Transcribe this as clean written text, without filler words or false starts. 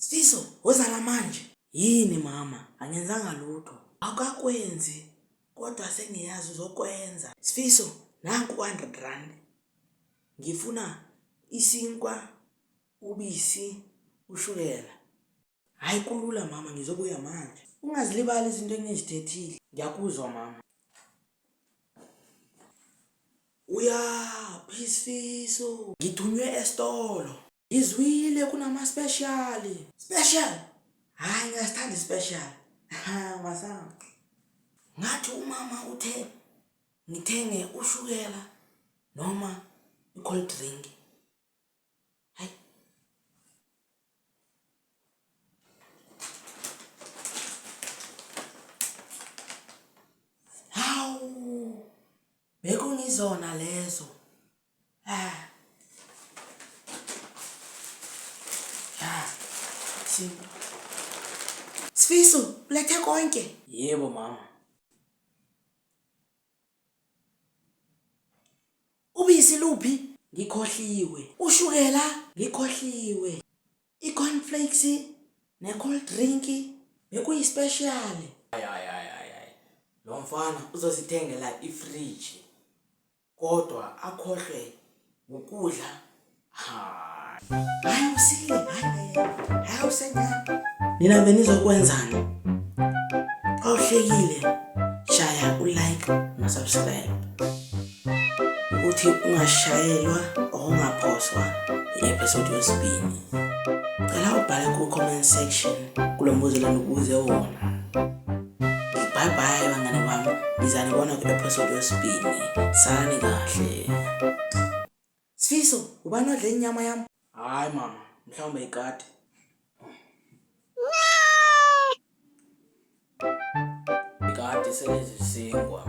Sifiso, wozala manje. Yini mama? Angenzanga lutho. Akakwenzi. Kodwa sengiyazi uzokwenza. Sifiso, nanku 100 rand. Ngifuna isinkwa, ubisi, ushukela. Hayi kulula mama, ngizobuya manje. Ungazilibali izinto engizithethile. Ngiyakuzwa mama. Uyaphi Sifiso? Ngithunywe esitolo. Ngizwile kunama special. Special? Hayi ngiyasithanda special. Masana. Ngathi umama uthe ngithenge ushukela noma i-cold drink. Hayi. Hawu. Bekungizona lezo. Sifiso, ulethe konke? Yebo mama. Ubisi luphi? Ngikhohliwe. Ushukela? Ngikhohliwe. I-cornflakes ne-cold drink bekuyi special. Hayi. Lo mfana uzosithengela ifridge. Kodwa akhohle ukudla. Hayi usile, hayi usenya. Nina benizokwenzani? Awuhlekile, shaya u-like na-subscribe. Ukuthi ungashayelwa ungaphoswa i-episode yesibini. Cela ubhale ku-comment section kulo mbuzo lana ubuze wona. Bye bye bangane bami. Ngizanibona ku-episode yesibini. Salani kahle. Sifiso, ubani odle inyama yami? Hayi mama, mhlawumbe ikati. Ikati selezisingwa.